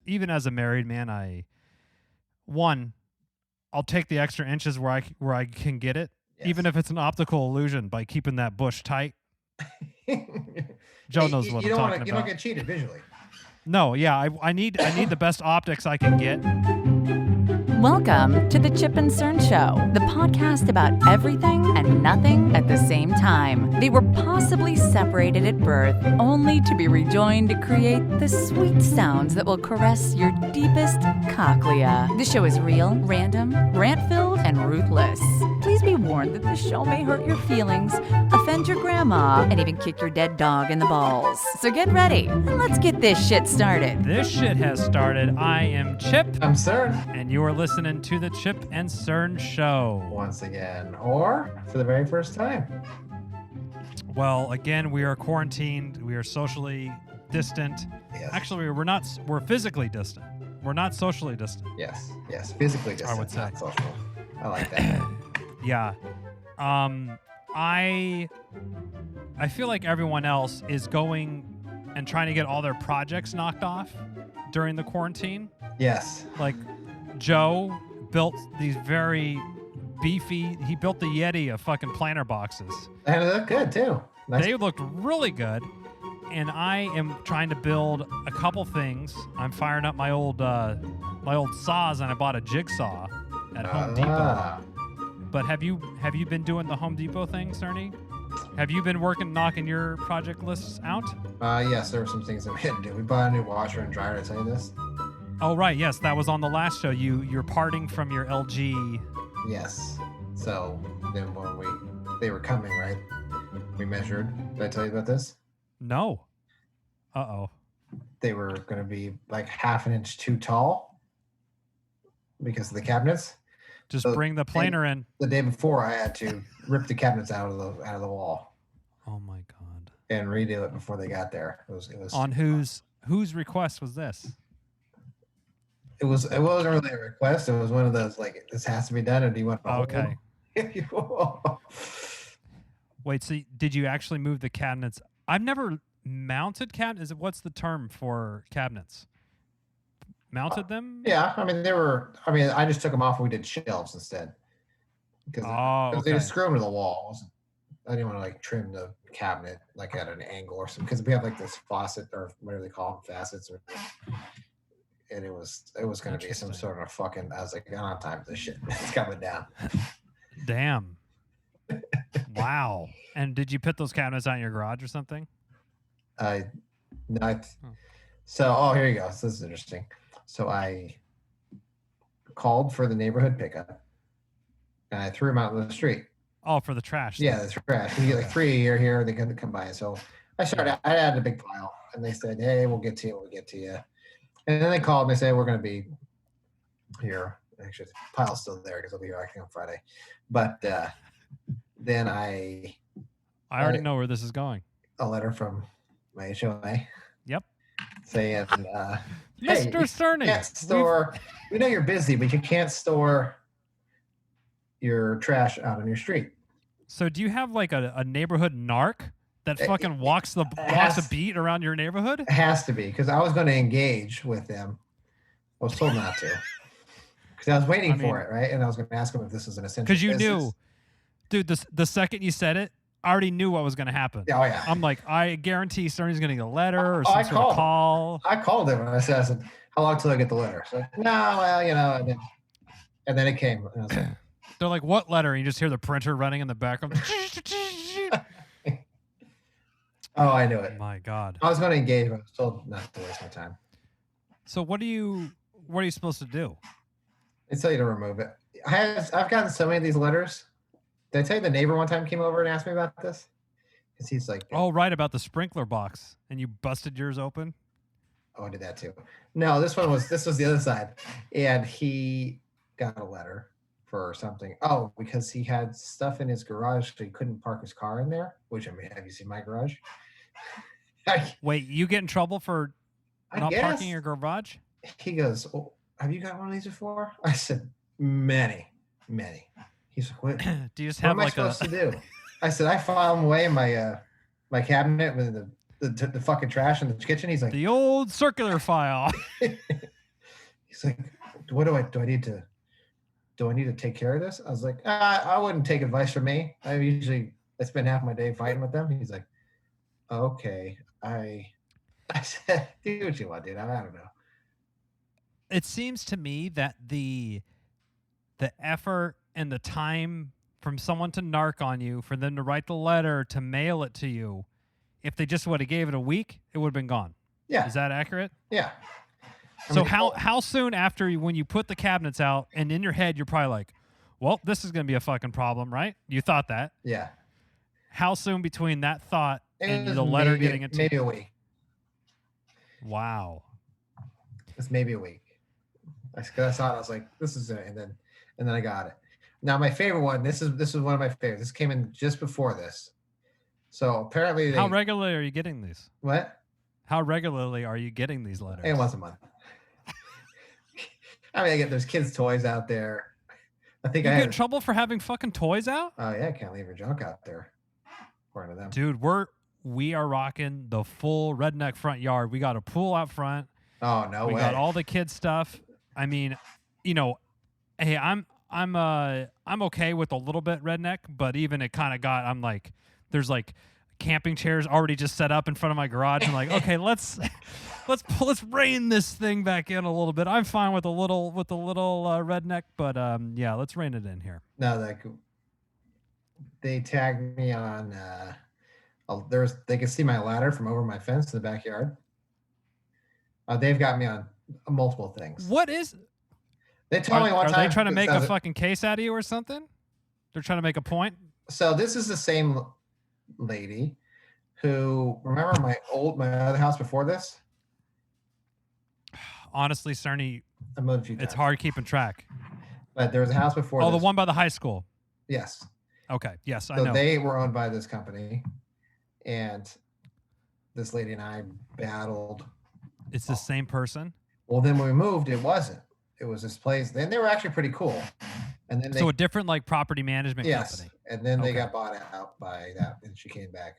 even as a married man, I'll take the extra inches where I can get it, even if it's an optical illusion by keeping that bush tight. Joe knows what I'm talking about. You don't get cheated visually. No, yeah, I need the best optics I can get. Welcome to the Chip and Cern Show, the podcast about everything and nothing at the same time. They were possibly separated at birth, only to be rejoined to create the sweet sounds that will caress your deepest cochlea. The show is real, random, rant-filled, and ruthless. Please be warned that this show may hurt your feelings, offend your grandma, and even kick your dead dog in the balls. So get ready, and let's get this shit started. This shit has started. I am Chip. I'm Cern. And you are listening to the Chip and Cern Show. Once again, or for the very first time. Well, again, we are quarantined. We are socially distant. Yes. Actually, we're not. We're physically distant. We're not socially distant. Yes, physically distant. I would say. Not social. I like that. Yeah. I feel like everyone else is going and trying to get all their projects knocked off during the quarantine. Yes. Like Joe built these very beefy, he built the Yeti of fucking planter boxes. And they look good too. Nice. They looked really good. And I am trying to build a couple things. I'm firing up my old saws, and I bought a jigsaw at Home Depot. But have you been doing the Home Depot thing, Cerny? Have you been knocking your project lists out? Yes, there were some things that we had to do. We bought a new washer and dryer. Did I tell you this? Oh, right. Yes, that was on the last show. You're parting from your LG. Yes. So then when they were coming, right? We measured. Did I tell you about this? No. Uh-oh. They were going to be like half an inch too tall because of the cabinets. Just bring the planer in. The day before, I had to rip the cabinets out of the wall. Oh my god! And redo it before they got there. It was on whose request was this? It wasn't really a request. It was one of those like, this has to be done, or do you want to? Okay. Wait, so did you actually move the cabinets? I've never mounted cabinets. What's the term for cabinets? Mounted them? Yeah, I mean I just took them off and we did shelves instead. Because they just screw them to the wall. I didn't want to like trim the cabinet like at an angle or something, because we have like this faucet or whatever they call them, facets, and it was going to be some sort of fucking. I was like, I don't have time for this shit. It's coming down. Damn. Wow. And did you put those cabinets out in your garage or something? No. So, here you go. So this is interesting. So I called for the neighborhood pickup, and I threw them out in the street. Oh, for the trash. Yeah, the trash. We get like 3 a year here. They couldn't come by. So I had a big pile, and they said, hey, we'll get to you. We'll get to you. And then they called and they said, we're going to be here. Actually, the pile's still there because I'll be here, I think, on Friday. But then I already know where this is going. A letter from my HOA. Yep. Saying, Mr. Hey, Cerny, you can't store. We know you're busy, but you can't store your trash out on your street. So do you have like a neighborhood narc that fucking walks a beat around your neighborhood? It has to be, because I was going to engage with them. I was told not to, because I was waiting for it, right? And I was going to ask them if this was an essential. Because you knew, dude. The second you said it, I already knew what was going to happen. Oh yeah. I'm like, I guarantee Cerny's going to get a letter or some sort of call. I called him and I said, how long till I get the letter? So no, well, and then it came. And I was like, they're like, what letter? And you just hear the printer running in the background. Oh, I knew it. My God. I was going to engage, but I was told not to waste my time. So what are you supposed to do? They tell you to remove it. I've gotten so many of these letters. Did I tell you the neighbor one time came over and asked me about this? Because he's like, oh, right, about the sprinkler box, and you busted yours open. Oh, I did that too. No, this was the other side, and he got a letter for something. Oh, because he had stuff in his garage, so he couldn't park his car in there. Which, I mean, have you seen my garage? Wait, you get in trouble for not parking in your garage? He goes, oh, have you got one of these before? I said, many. He's like, what? Do you just what have am like I supposed to do? I said, I file them away in my cabinet with the fucking trash in the kitchen. He's like, the old circular file. He's like, what do I need to take care of this? I was like, I wouldn't take advice from me. I spend half my day fighting with them. He's like, okay. I said, do what you want, dude. I don't know. It seems to me that the effort and the time from someone to narc on you, for them to write the letter, to mail it to you, if they just would have gave it a week, it would have been gone. Yeah. Is that accurate? Yeah. So how soon after when you put the cabinets out and in your head you're probably like, well, this is going to be a fucking problem, right? You thought that. Yeah. How soon between that thought and the letter getting it to maybe a week. Wow. It's maybe a week. I saw it. I was like, this is it. And then I got it. Now my favorite one. This is one of my favorites. This came in just before this. So apparently, how regularly are you getting these? What? How regularly are you getting these letters? It once a month. I mean, there's kids' toys out there. I think you get in trouble for having fucking toys out? Oh yeah, I can't leave your junk out there. According to them. Dude, we are rocking the full redneck front yard. We got a pool out front. Oh no way. We got all the kids stuff. I mean, hey, I'm okay with a little bit redneck, but even it kind of got. I'm like, there's like camping chairs already just set up in front of my garage. I'm like, okay, let's rein this thing back in a little bit. I'm fine with a little redneck, but yeah, let's rein it in here. No, they tagged me on. They can see my ladder from over my fence in the backyard. They've got me on multiple things. What is? They told me one time. Are they trying to make a fucking case out of you or something? They're trying to make a point. So this is the same lady who, remember my other house before this? Honestly, Cerny, I moved a few times. It's hard keeping track. But there was a house before this. Oh, the one by the high school. Yes. Okay. Yes, so I know. They were owned by this company, and this lady and I battled. It's the same person? Well, then when we moved, it wasn't. It was this place. Then they were actually pretty cool. And then so a different like property management company. And then they got bought out by that, and she came back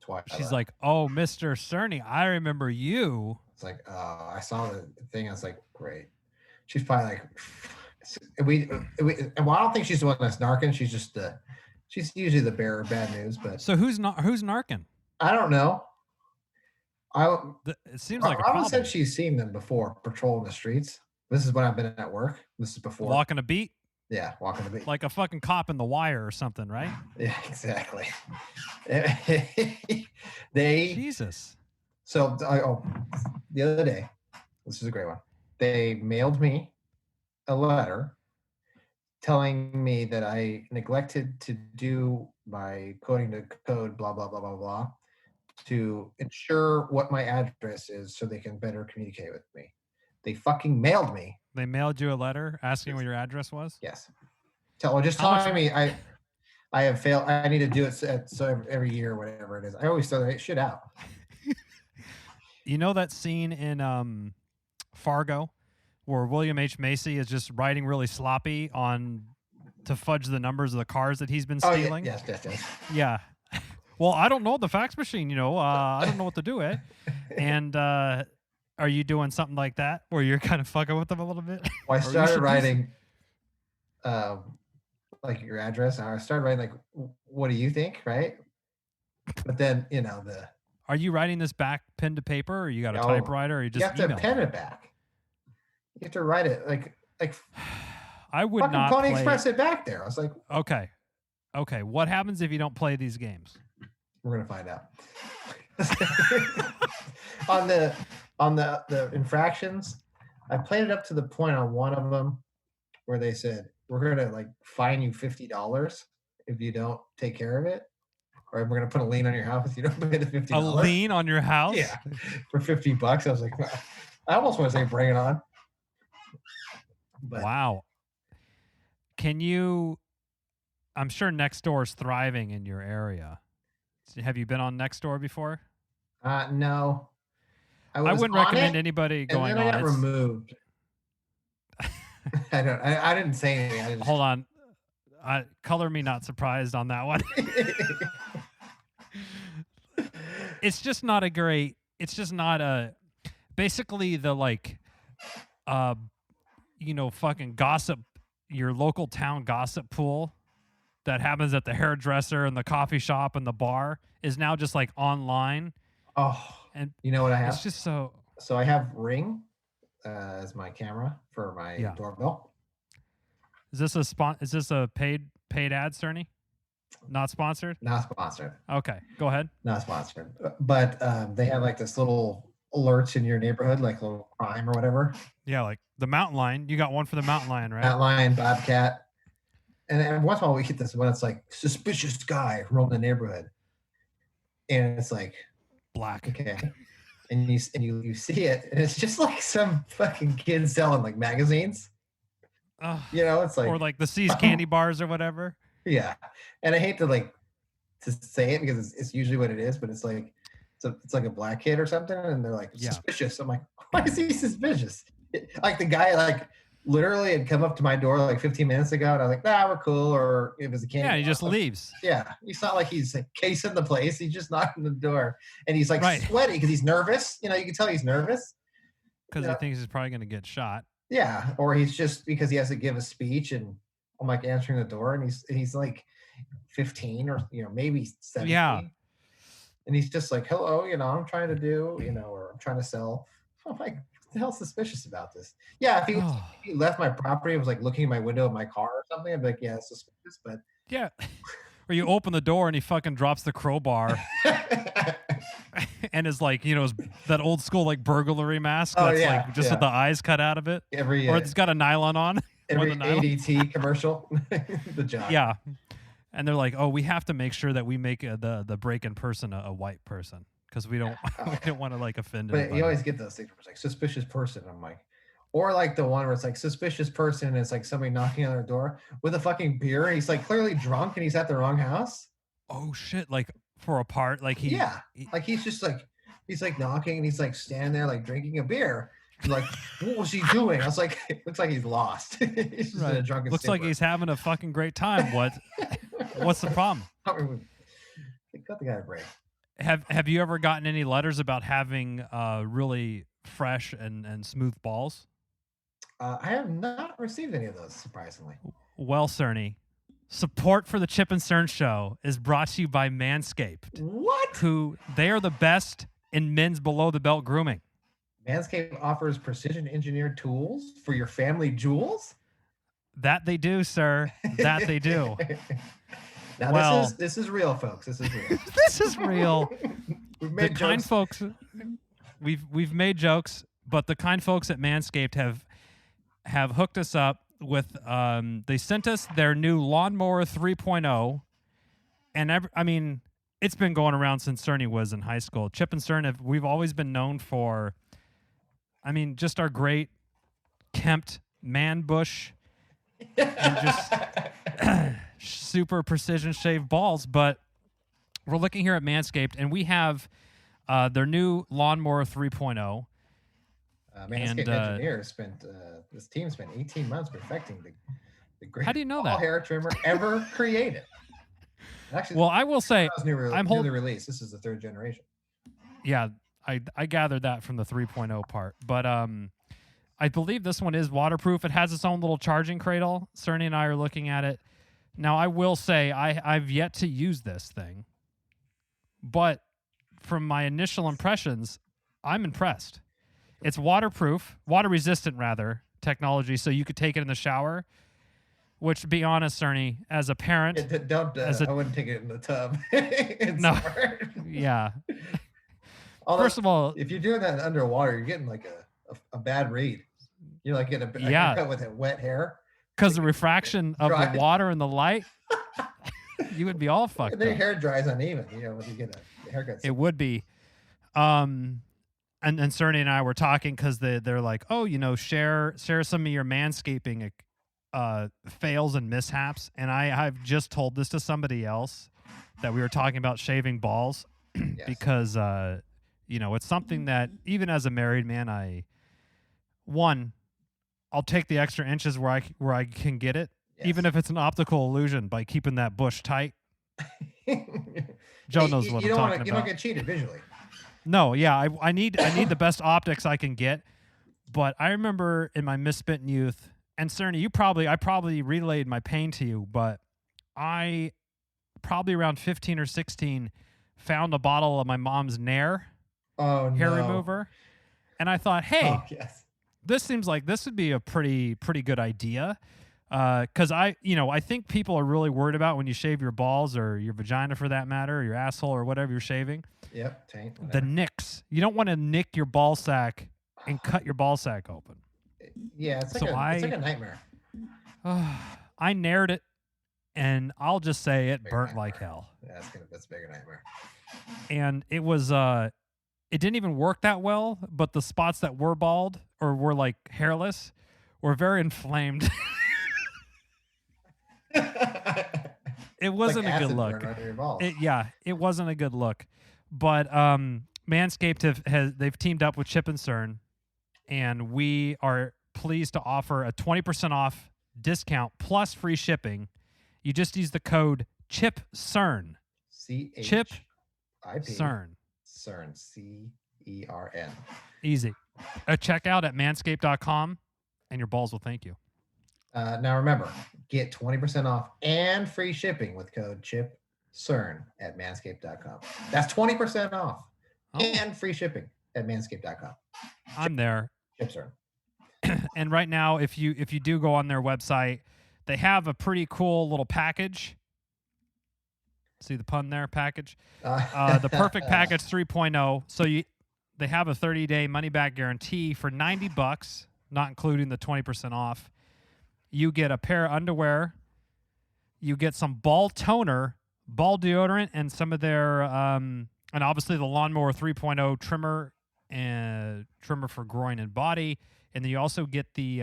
twice. She's like, "Oh, Mr. Cerny, I remember you." It's like, oh, I saw the thing. I was like, great. She's probably like, well, I don't think she's the one that's narking. She's just she's usually the bearer of bad news. But so who's narking? I don't know. It seems like Robin said she's seen them before patrolling the streets. This is when I've been at work. This is before walking a beat. Yeah, walking a beat, like a fucking cop in The Wire or something, right? Yeah, exactly. Jesus. So the other day, this is a great one. They mailed me a letter telling me that I neglected to do my coding to code, blah blah blah blah blah, to ensure what my address is so they can better communicate with me. They fucking mailed me. They mailed you a letter asking what your address was? Yes. Just telling me I have failed. I need to do it so every year or whatever it is. I always throw that shit out. You know that scene in Fargo where William H. Macy is just writing really sloppy to fudge the numbers of the cars that he's been stealing? Oh, yes. Yeah. Well, I don't know the fax machine, I don't know what to do, eh? And are you doing something like that where you're kind of fucking with them a little bit? Well, I started writing like your address. I started writing like, what do you think, right? But then, Are you writing this back pen to paper, or you got a typewriter, or you just you have to pen it back. You have to write it like I would not Pony Express it back there. I was like, okay. What happens if you don't play these games? We're gonna find out. on the infractions, I played it up to the point on one of them where they said we're gonna fine you $50 if you don't take care of it, or we're gonna put a lien on your house if you don't pay the $50. A lien on your house? Yeah, for $50. I was like, I almost want to say bring it on. But, wow. Can you? I'm sure Nextdoor is thriving in your area. Have you been on Nextdoor before? No. I wouldn't recommend anybody going on. And then I got removed. I didn't say anything. Hold on. Color me not surprised on that one. It's just not a. Basically, the fucking gossip, your local town gossip pool that happens at the hairdresser and the coffee shop and the bar is now just like online. Oh, and you know what I have? It's just so. So I have Ring as my camera for my doorbell. Is this a paid ad, Cerny? Not sponsored? Not sponsored. Okay, go ahead. Not sponsored. But they have like this little alerts in your neighborhood, like a little crime or whatever. Yeah, like the mountain lion. You got one for the mountain lion, right? Mountain lion, bobcat. And once in a while we get this when it's like suspicious guy roaming the neighborhood. And it's like black. Okay. And you see it, and it's just like some fucking kid selling like magazines. It's like, or like the C's candy bars or whatever. Yeah, and I hate to say it because it's usually what it is, but it's like it's like a black kid or something, and they're like suspicious. I'm like, why is he suspicious? Like the guy literally had come up to my door like 15 minutes ago, and I was like, nah, we're cool. Or if it's a candy, yeah, he just leaves. Yeah, it's not like he's like casing the place. He's just knocking the door, and he's like sweaty because he's nervous. You can tell he's nervous because he thinks he's probably going to get shot. Yeah, or he's just because he has to give a speech, and I'm like answering the door, and he's like 15 or maybe 17. Yeah, and he's just like, hello, I'm trying to do, or I'm trying to sell. I'm like, what the hell's suspicious about this? Yeah, if he left my property and was like looking at my window of my car or something, I'd be like, yeah, it's suspicious. But yeah, or you open the door and he fucking drops the crowbar. And is like, that old school like burglary mask that's like just with the eyes cut out of it. Or it's got a nylon on. Every ADT commercial. The job. Yeah. And they're like, oh, we have to make sure that we make the break-in person a white person because we don't want to like offend But anybody. You always get those things where it's like suspicious person. I'm like, or like the one where it's like suspicious person and it's like somebody knocking on their door with a fucking beer. He's like clearly drunk and he's at the wrong house. Oh shit. Like for a part, like like he's just like he's like knocking and he's like standing there like drinking a beer. Like, what was he doing? I was like, it looks like he's lost. He's just in a drunken looks like he's having a fucking great time. What's the problem? Cut the guy a break. Have you ever gotten any letters about having really fresh and smooth balls? I have not received any of those, surprisingly. Well, Cerny, support for the Chip and Cern Show is brought to you by MANSCAPED. What? Who they are the best in men's below the belt grooming. MANSCAPED offers precision engineered tools for your family jewels? That they do, sir. That they do. Now this is real, folks. This is real. This is real. We've made the kind folks we've made jokes, but the kind folks at MANSCAPED have hooked us up with they sent us their new lawnmower 3.0, and it's been going around since Cerny was in high school. Chip and Cern we've always been known for just our great kempt man bush and just super precision shaved balls. But we're looking here at MANSCAPED, and we have their new lawnmower 3.0. MANSCAPED engineers this team spent 18 months perfecting the greatest How do you know that? hair trimmer ever created. Actually, well, I will say, newly released. This is the third generation. Yeah, I gathered that from the 3.0 part. But I believe this one is waterproof. It has its own little charging cradle. Cerny and I are looking at it. Now, I will say I've yet to use this thing. But from my initial impressions, I'm impressed. It's waterproof, water-resistant, rather, technology, so you could take it in the shower. Which, to be honest, Cerny, as a parent... I wouldn't take it in the tub. No. Yeah. Although, first of all... If you're doing that underwater, you're getting like a bad read. You're like getting a haircut with wet hair. Because the refraction of the water and the light, you would be all fucked up. Your hair dries uneven, when you get a haircut. It would be. And Cerny and I were talking because they're like, oh, share some of your manscaping fails and mishaps. And I've just told this to somebody else that we were talking about shaving balls because, it's something that even as a married man, I'll take the extra inches where I can get it, even if it's an optical illusion by keeping that bush tight. Joe knows what I'm talking about. You don't get cheated visually. No, yeah, I need the best optics I can get, But I remember in my misspent youth, and Cerny, I probably relayed my pain to you, but I probably around 15 or 16 found a bottle of my mom's Nair hair remover, and I thought, hey, this seems like this would be a pretty good idea. Because I think people are really worried about when you shave your balls or your vagina, for that matter, or your asshole or whatever you're shaving. Yep, taint. The nicks. You don't want to nick your ball sack and cut your ball sack open. Yeah, it's like a nightmare. I nared it, and I'll just say it burnt like hell. Yeah, that's a bigger nightmare. And it was it didn't even work that well, but the spots that were bald or were like hairless were very inflamed. It wasn't a good look. It wasn't a good look. But Manscaped they've teamed up with Chip and Cern, and we are pleased to offer a 20% off discount plus free shipping. You just use the code CHIPCERN. Chip CERN. CERN. CERN. Easy. Check out at manscaped.com, and your balls will thank you. Now remember, get 20% off and free shipping with code CHIPCERN at manscaped.com. That's 20% off and free shipping at manscaped.com. I'm there. CHIPCERN. And right now, if you do go on their website, they have a pretty cool little package. See the pun there? Package. The Perfect Package 3.0. So they have a 30-day money-back guarantee for $90, not including the 20% off. You get a pair of underwear. You get some ball toner, ball deodorant, and some of their and obviously the Lawnmower 3.0 trimmer and trimmer for groin and body. And then you also get the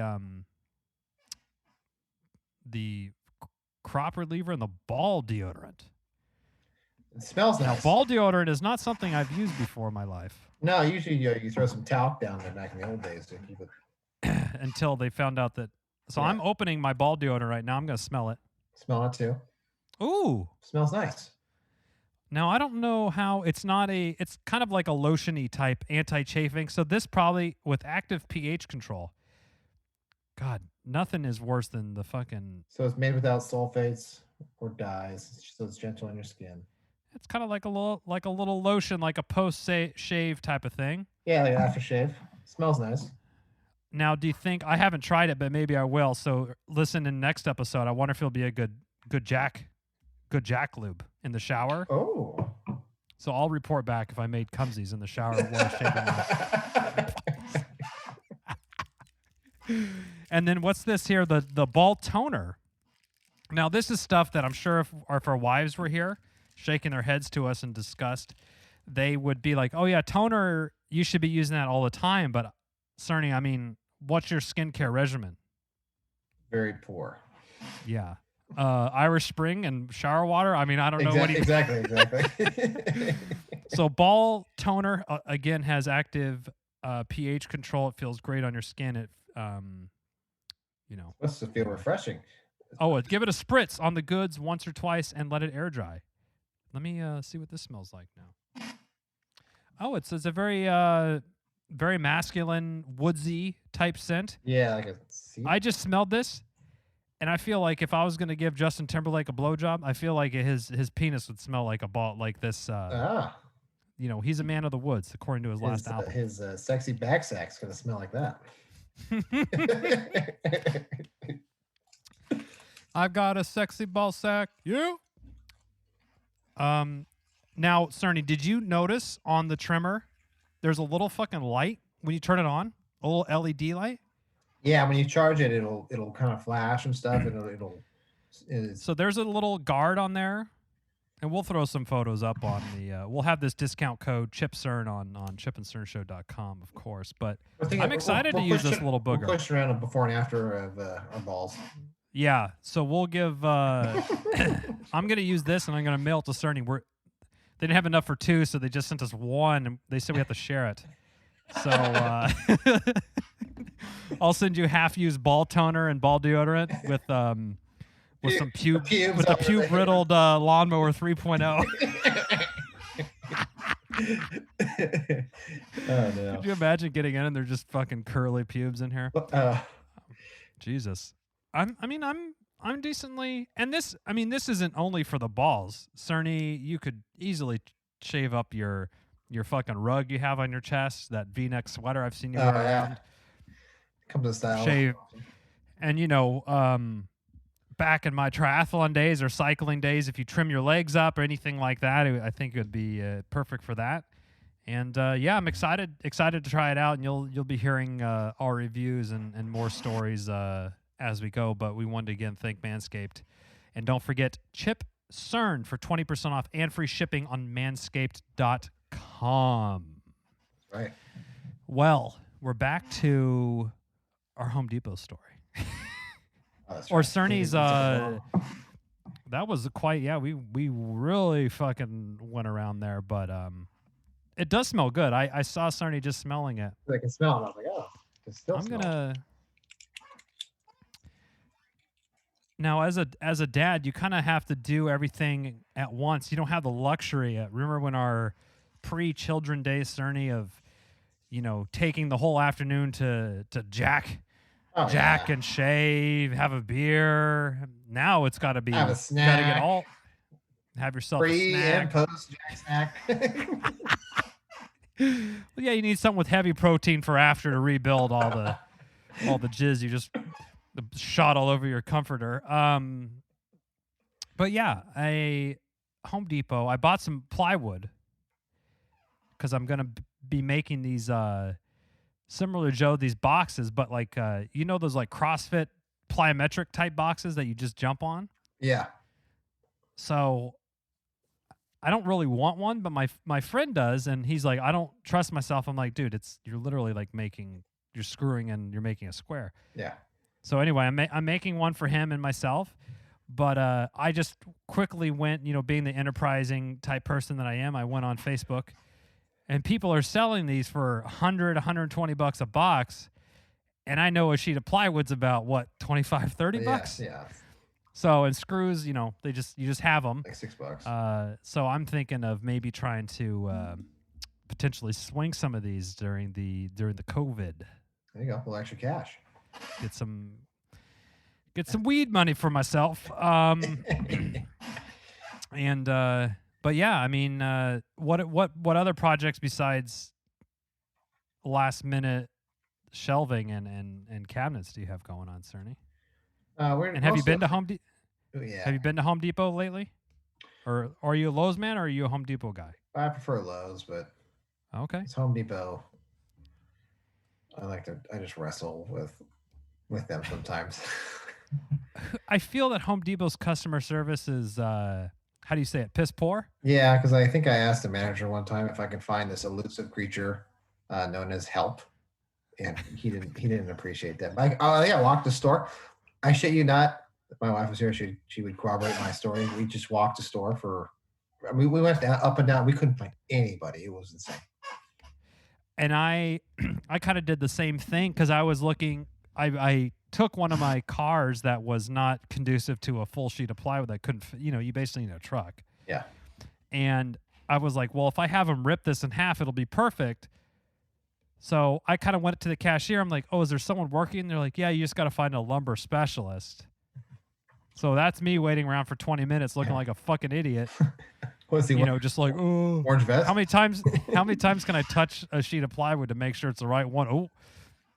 crop reliever and the ball deodorant. It smells nice. Now, ball deodorant is not something I've used before in my life. No, usually you throw some talc down there back in the old days to keep it. Until they found out that. So yeah. I'm opening my ball deodorant right now. I'm going to smell it. Smell it too. Ooh. Smells nice. Now, I don't know how it's kind of like a lotion-y type anti-chafing. So this probably with active pH control. God, nothing is worse than the fucking. So it's made without sulfates or dyes. So it's gentle on your skin. It's kind of like a little lotion, like a post-shave type of thing. Yeah, like aftershave. Smells nice. Now, do you think I haven't tried it, but maybe I will. So listen in the next episode. I wonder if it'll be a good Jack lube in the shower. Oh. So I'll report back if I made cumsies in the shower while shaving. And then what's this here? The ball toner. Now this is stuff that I'm sure if our wives were here, shaking their heads to us in disgust, they would be like, "Oh yeah, toner. You should be using that all the time." But Cerny, I mean, what's your skincare regimen? Very poor. Yeah. Irish Spring and shower water. I mean, I don't know what exactly. So ball toner again has active pH control. It feels great on your skin. It supposed to feel refreshing. Oh, give it a spritz on the goods once or twice and let it air dry. Let me see what this smells like now. Oh, it's a very very masculine, woodsy type scent. Yeah, like a seed. I just smelled this. And I feel like if I was going to give Justin Timberlake a blowjob, I feel like his penis would smell like a ball, like this. He's a man of the woods, according to his last album. His sexy back sack's going to smell like that. I've got a sexy ball sack. You? Now, Cerny, did you notice on the trimmer, there's a little fucking light when you turn it on? A little LED light? Yeah, when you charge it, it'll kind of flash and stuff, and So there's a little guard on there, and we'll throw some photos up on the. We'll have this discount code CHIPCERN on chipandcernshow.com, of course. But I'm excited to use this little booger. We'll push around a before and after of our balls. Yeah, so we'll give. I'm gonna use this, and I'm gonna mail it to Cerny. They didn't have enough for two, so they just sent us one, and they said we have to share it. So I'll send you half-used ball toner and ball deodorant with some pube riddled lawnmower 3.0. no. Could you imagine getting in and they're just fucking curly pubes in here? Jesus. I'm decently, and this isn't only for the balls. Cerny, you could easily shave up your fucking rug you have on your chest, that V-neck sweater I've seen you wear around. Comes in style. Shave. And back in my triathlon days or cycling days, if you trim your legs up or anything like that, I think it would be perfect for that. And I'm excited to try it out, and you'll be hearing our reviews and more stories as we go. But we wanted to again thank Manscaped, and don't forget Chip CERN for 20% off and free shipping on manscaped.com. Right. Well, we're back to our Home Depot story. Or Cerny's that was quite we really fucking went around there, but it does smell good. I saw Cerny just smelling it. I can smell it. I was like, oh, it still smells. Now as a dad, you kind of have to do everything at once. You don't have the luxury. Remember when our pre-children days, Cerny, of taking the whole afternoon to jack and shave, have a beer. Now it's got to be have a snack. Have yourself pre a snack. And post jack snack. Well, yeah, you need something with heavy protein for after to rebuild all the jizz you just shot all over your comforter. But yeah, Home Depot. I bought some plywood because I'm gonna be making these. Similar to Joe, these boxes, but like those like CrossFit plyometric type boxes that you just jump on. Yeah. So I don't really want one, but my friend does, and he's like, I don't trust myself. I'm like, dude, you're literally like you're screwing and you're making a square. Yeah. So anyway, I'm making one for him and myself, but I just quickly went, being the enterprising type person that I am, I went on Facebook. And people are selling these for $100, $120 a box. And I know a sheet of plywood's about what, $25, $30? Yeah. So, and screws, you just have them. Like $6. So I'm thinking of maybe trying to potentially swing some of these during the COVID. There you go. A little extra cash. Get some weed money for myself. But yeah, what other projects besides last minute shelving and cabinets do you have going on, Cerny? And have you been to Home Depot? Yeah. Have you been to Home Depot lately? Or are you a Lowe's man, or are you a Home Depot guy? I prefer Lowe's, but okay. It's Home Depot. I just wrestle with them sometimes. I feel that Home Depot's customer service is how do you say it? Piss poor? Yeah, because I think I asked the manager one time if I could find this elusive creature known as help, and he didn't appreciate that. But I walked the store. I shit you not. If my wife was here, she would corroborate my story. We just walked the store we went up and down. We couldn't find anybody. It was insane. And I kind of did the same thing because I was looking. I took one of my cars that was not conducive to a full sheet of plywood that couldn't, you basically need a truck. Yeah. And I was like, well, if I have them rip this in half, it'll be perfect. So I kind of went to the cashier. I'm like, oh, is there someone working? They're like, yeah, you just got to find a lumber specialist. So that's me waiting around for 20 minutes looking like a fucking idiot. Was he just like, oh. Orange vest? How many times can I touch a sheet of plywood to make sure it's the right one? Oh.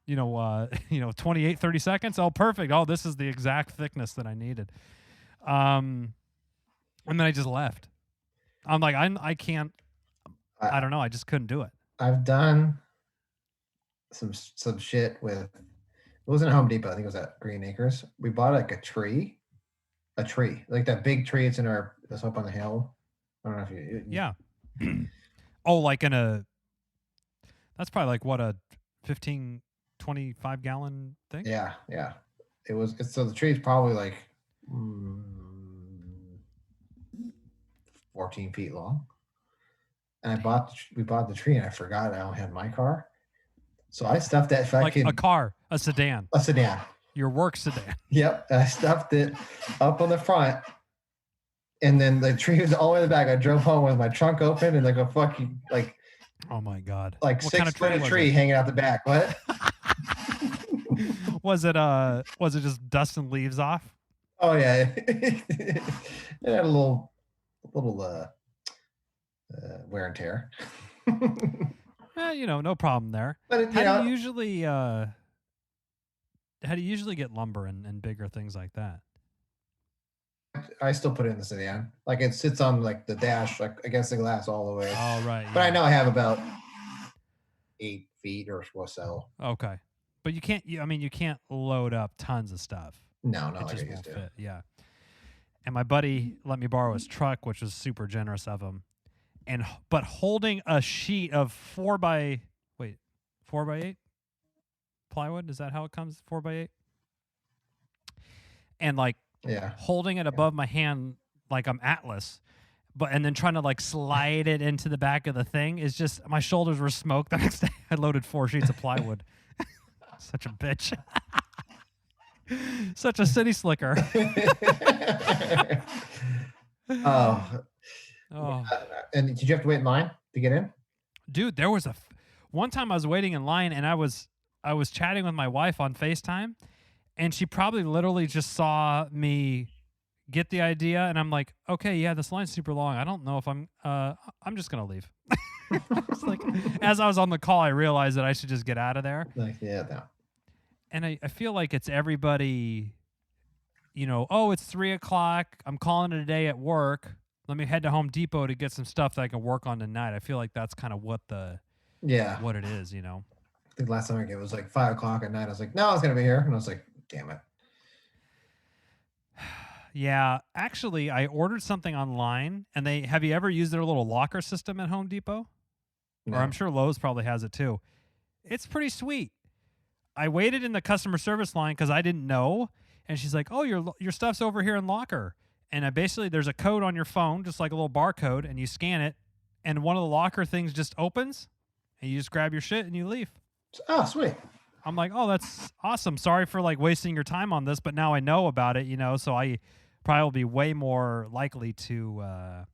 28, 30 seconds. Oh, perfect. Oh, this is the exact thickness that I needed. And then I just left. I'm like, I can't, I don't know. I just couldn't do it. I've done some shit with, it wasn't Home Depot. I think it was at Green Acres. We bought like a tree, like that big tree. It's up on the hill. I don't know if you yeah. Oh, like that's probably like what, a 25 gallon thing? Yeah. So the tree is probably like 14 feet long. And we bought the tree, and I forgot I don't have my car. So I stuffed that fucking... Like a car, a sedan. A sedan. Your work sedan. Yep. I stuffed it up on the front And then the tree was all the way in the back. I drove home with my trunk open and like a fucking oh my God. Like what 6 kind of foot tree hanging out the back. What? Was it just dust and leaves off? Oh yeah. It had a little wear and tear. No problem there. But how do you usually get lumber and bigger things like that? I still put it in the sedan. Like it sits on like the dash, like against the glass all the way. Oh right. But I know I have about 8 feet or so. Okay. But you can't load up tons of stuff. No, it like just I used won't to. fit. Yeah. And my buddy let me borrow his truck, which was super generous of him. But holding a sheet of 4x8 plywood, is that how it comes? 4x8? And holding it above my hand like I'm Atlas, and then trying to like slide it into the back of the thing is just, my shoulders were smoked the next day. I loaded 4 sheets of plywood. Such a bitch. Such a city slicker. Oh. And did you have to wait in line to get in? Dude, there was one time I was waiting in line and I was chatting with my wife on FaceTime, and she probably literally just saw me get the idea, and I'm like, okay, yeah, this line's super long. I don't know if I'm just gonna leave. It's like, as I was on the call, I realized that I should just get out of there. Like, yeah, no. And I feel like it's everybody, oh, it's 3:00. I'm calling it a day at work. Let me head to Home Depot to get some stuff that I can work on tonight. I feel like that's kind of what it is, I think last time it was like 5:00 at night. I was like, no, I was gonna be here, and I was like, damn it. Yeah, actually, I ordered something online, and have you ever used their little locker system at Home Depot? No. Or I'm sure Lowe's probably has it too. It's pretty sweet. I waited in the customer service line because I didn't know, and she's like, "Oh, your stuff's over here in locker." And there's a code on your phone, just like a little barcode, and you scan it, and one of the locker things just opens, and you just grab your shit and you leave. Oh, sweet. I'm like, oh, that's awesome. Sorry for wasting your time on this, but now I know about it, so I probably will be way more likely to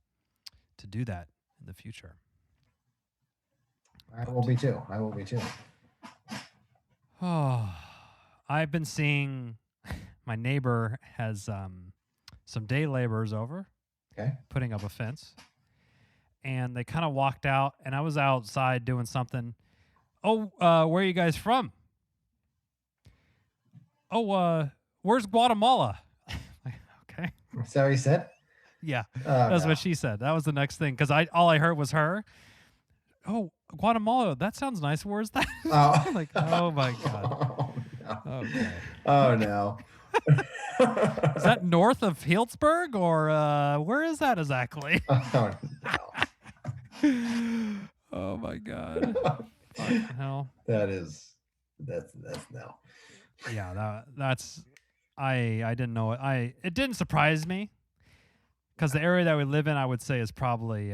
do that in the future. I will be too. Oh, I've been seeing my neighbor has some day laborers over, putting up a fence, and they kind of walked out, and I was outside doing something. Oh, where are you guys from? Oh, where's Guatemala? Okay. Is that what you said? Yeah, that's what she said. That was the next thing, because all I heard was her. Oh, Guatemala, that sounds nice. Where's that? Oh. Like, oh my God. Oh, no. Okay. Oh, no. Is that north of Healdsburg, or where is that exactly? Oh, no. Oh my God. Fucking hell. That's no. Yeah, that's I didn't know it. It didn't surprise me, because the area that we live in, I would say, is probably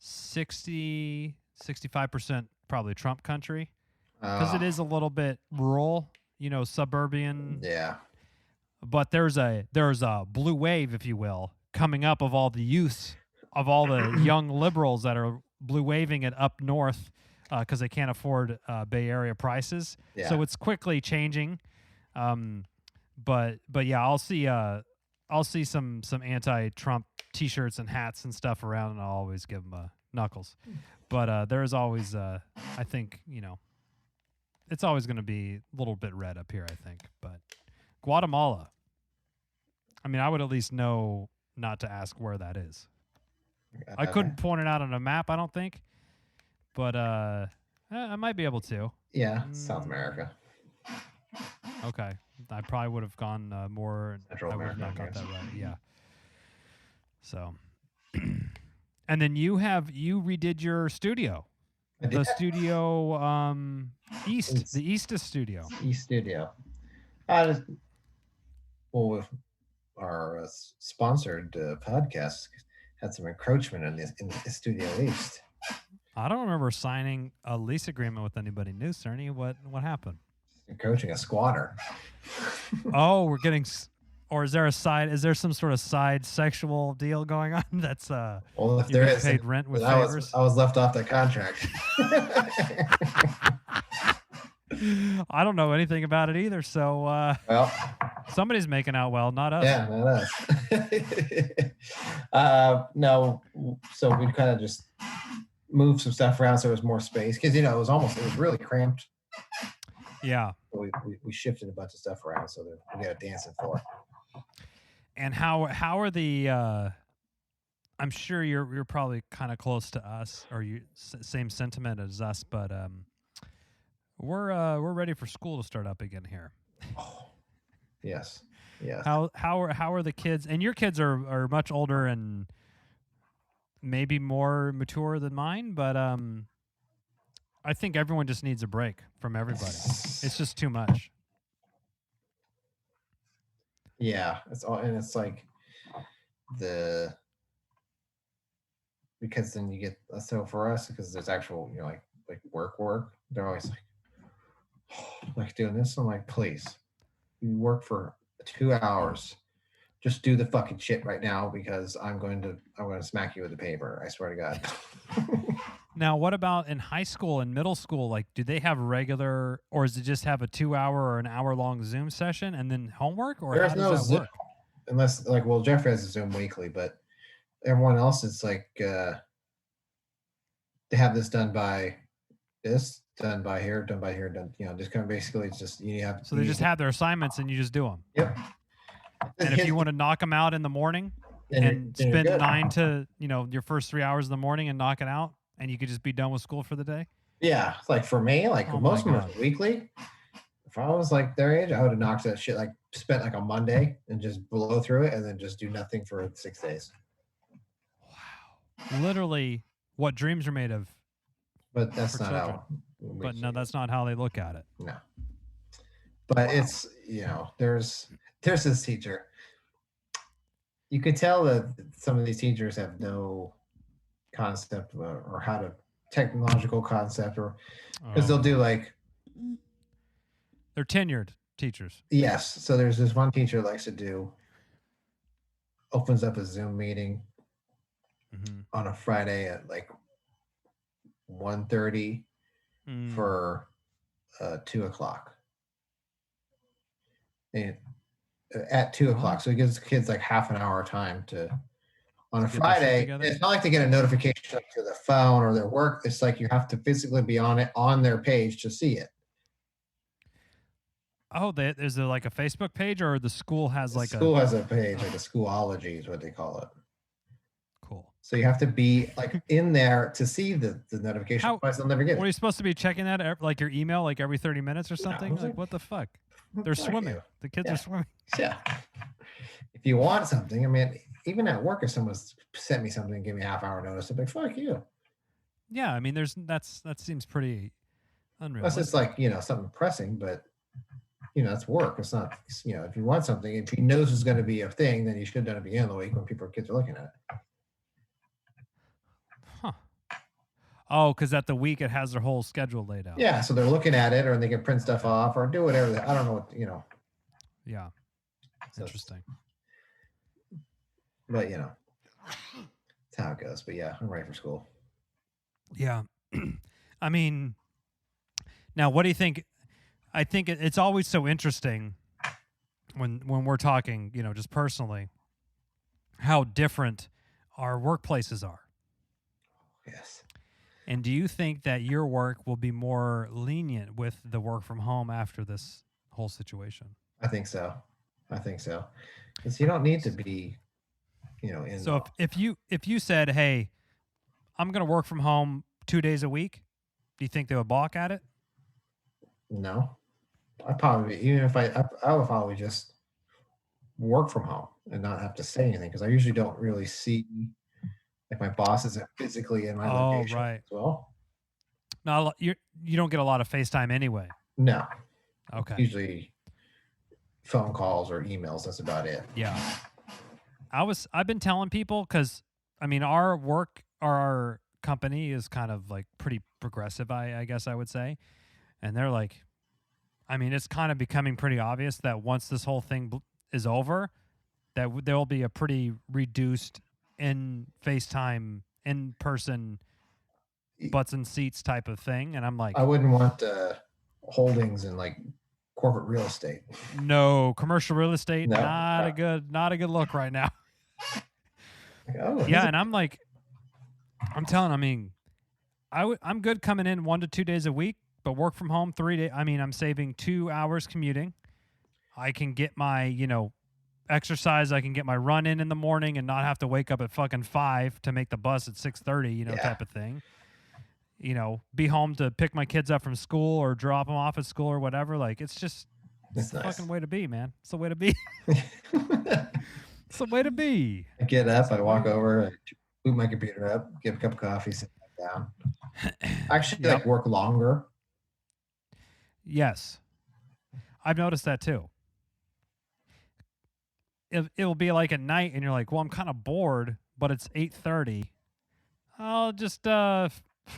65% probably Trump country, because it is a little bit rural, suburban. Yeah. But there's a blue wave, if you will, coming up of all the youth, of all the young liberals that are blue waving it up north, because they can't afford Bay Area prices. Yeah. So it's quickly changing. But yeah, I'll see some anti-Trump T-shirts and hats and stuff around, and I'll always give them knuckles. But there's always, I think, it's always going to be a little bit red up here, I think. But Guatemala, I would at least know not to ask where that is. I couldn't point it out on a map, I don't think. But I might be able to. Yeah, South America. Okay. I probably would have gone more. Central America. I would have not got that right. Yeah. So. And then you redid your studio. The studio East. The East studio. East studio. With our sponsored podcast had some encroachment in the studio East. I don't remember signing a lease agreement with anybody new, Cerny. What happened? Encroaching a squatter. Oh, we're getting. Or is there some sort of side sexual deal going on that's well, if you're there getting is, paid rent with I favors? was left off that contract. I don't know anything about it either, so well, somebody's making out well, not us. Yeah, not us. No, so we kind of just moved some stuff around so there was more space because it was really cramped. Yeah. So we shifted a bunch of stuff around so that we got a dancing floor. And how are the? I'm sure you're probably kind of close to us, or you same sentiment as us, but we're ready for school to start up again here. Oh, yes. Yes. How are the kids? And your kids are much older and maybe more mature than mine, but I think everyone just needs a break from everybody. It's just too much. Yeah, it's like because then you get so for us because there's actual like work. They're always like doing this. I'm like, please, you work for 2 hours. Just do the fucking shit right now because I'm going to smack you with the paper. I swear to God. Now, what about in high school and middle school? Like, do they have regular, or is it just have a 2 hour or an hour long Zoom session and then homework, or There's how no does that Zoom, work? unless Jeffrey has a Zoom weekly, but everyone else it's like they have this done by this, done by here, done by here, done. Just kind of basically it's just you have. So they just have their assignments and you just do them. Yep. And if you want to knock them out in the morning and spend 9 to your first 3 hours in the morning and knock it out, and you could just be done with school for the day. Yeah, like for me, most of them are weekly. If I was like their age, I would have knocked that shit spent like a Monday and just blow through it and then just do nothing for 6 days. Wow. Literally what dreams are made of. But that's not children. how. But no, that's not how they look at it. No. But it's, there's this teacher. You could tell that some of these teachers have no concept or how to technological concept or because they'll do they're tenured teachers. Yes. So there's this one teacher likes to opens up a Zoom meeting on a Friday at 1:30 for 2 o'clock. And at 2 o'clock. So it gives kids half an hour time on a Friday. It's not like they get a notification to their phone or their work. It's like you have to physically be on their page to see it. Oh, is there a Facebook page, or the school has the school has a page, like a Schoology is what they call it. Cool. So you have to be in there to see the notification. Otherwise they'll never get it. What are you supposed to be checking that your email every 30 minutes or something? What the fuck? They're swimming. The kids are swimming. Yeah. If you want something, even at work, if someone sent me something and gave me a half hour notice, I'd be like, fuck you. Yeah, that seems pretty unrealistic. Unless it's something pressing, but it's work. It's not, if you want something, if he knows it's going to be a thing, then you should have done it at the beginning of the week when kids are looking at it. Huh. Oh, because at the week it has their whole schedule laid out. Yeah, so they're looking at it, or they can print stuff off, or do whatever. I don't know what. Yeah. So interesting. But that's how it goes. But yeah, I'm ready for school. Yeah. Now what do you think? I think it's always so interesting when we're talking, just personally, how different our workplaces are. Yes. And do you think that your work will be more lenient with the work from home after this whole situation? I think so. Because you don't need to be, in. So if you said, hey, I'm going to work from home 2 days a week, do you think they would balk at it? No. I'd probably, even if I would probably just work from home and not have to say anything because I usually don't really see my boss isn't physically in my location. Oh, right. As well. No, you don't get a lot of FaceTime anyway. No. Okay. Usually phone calls or emails. That's about it. Yeah. I've been telling people because our company is kind of pretty progressive, I guess I would say. And they're it's kind of becoming pretty obvious that once this whole thing is over, that there will be a pretty reduced in FaceTime, in person, butts and seats type of thing. And I'm like, I wouldn't want holdings in like corporate real estate. No, commercial real estate, No. not a good look right now. Oh, Yeah, and I'm like, I'm good coming in 1 to 2 days a week, but work from home 3 days. I mean, I'm saving 2 hours commuting. I can get my, exercise. I can get my run in the morning and not have to wake up at fucking 5 to make the bus at 6:30, type of thing. Be home to pick my kids up from school or drop them off at school or whatever. Like, it's the nice. fucking way to be, man. It's the way to be. It's the way to be. I get up, I walk over, I boot my computer up, get a cup of coffee, sit back down. I actually like work longer. Yes. I've noticed that too. It'll be like at night and you're like, well, I'm kind of bored, but it's 8:30. I'll just fire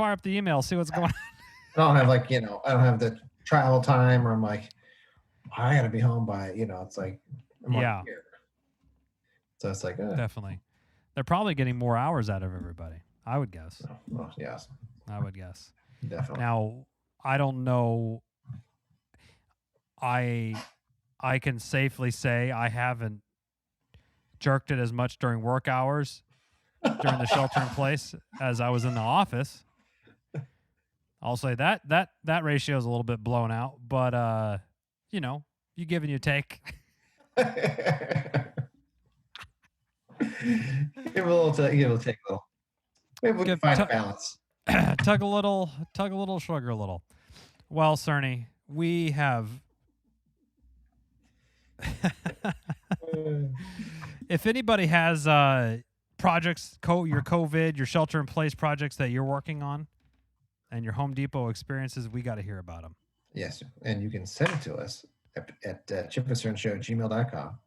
up the email, see what's going on. I don't have I don't have the travel time, or I'm like, I got to be home by, it's like, I'm yeah. here. So it's like, definitely. They're probably getting more hours out of everybody, I would guess. Well, yes. I would guess. Definitely. Now, I don't know. I can safely say I haven't jerked it as much during work hours during the shelter in place as I was in the office. I'll say that ratio is a little bit blown out, but you give and you take. Give a little, take a little. Maybe we can find a balance. Tug a little, shrug a little. Well, Cerny, we have. If anybody has projects, your COVID, your shelter-in-place projects that you're working on, and your Home Depot experiences, we got to hear about them. Yes, and you can send it to us at chipandcernshow@gmail.com,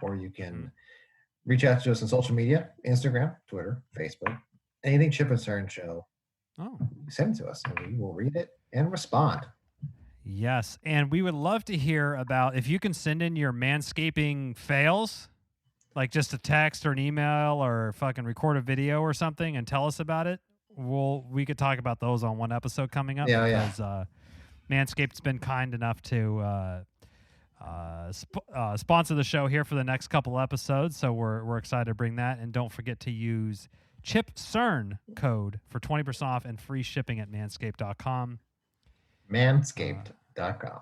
or you can reach out to us on social media, Instagram, Twitter, Facebook, anything Chip and Cern Show. Oh, send it to us, and we will read it and respond. Yes, and we would love to hear about if you can send in your manscaping fails, like just a text or an email or fucking record a video or something and tell us about it. We could talk about those on one episode coming up. Because Manscaped's been kind enough to sponsor the show here for the next couple episodes, so we're excited to bring that. And don't forget to use CHIPCERN code for 20% off and free shipping at manscaped.com. Manscaped.com.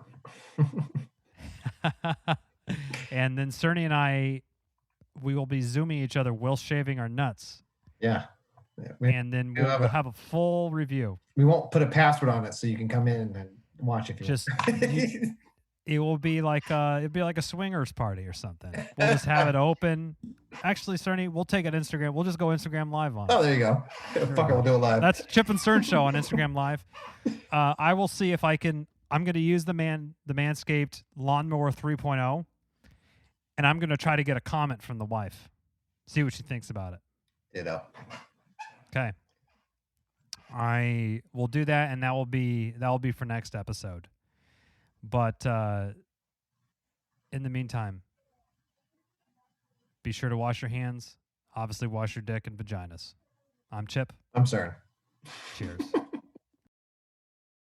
And then Cerny and I, we will be Zooming each other while shaving our nuts. Yeah. And then we'll have a full review. We won't put a password on it, so you can come in and watch if you want. It will be like a swingers party or something. We'll just have it open. Actually, Cerny, we'll take it Instagram. We'll just go Instagram Live on it. Oh, there you go. Fuck it, we'll do it live. That's Chip and Cern Show on Instagram Live. I will see if I can. I'm going to use the Manscaped Lawnmower 3.0, and I'm going to try to get a comment from the wife. See what she thinks about it. Ditto. Okay. I will do that, and that will be for next episode. But in the meantime, be sure to wash your hands. Obviously, wash your dick and vaginas. I'm Chip. I'm Cern. Cheers.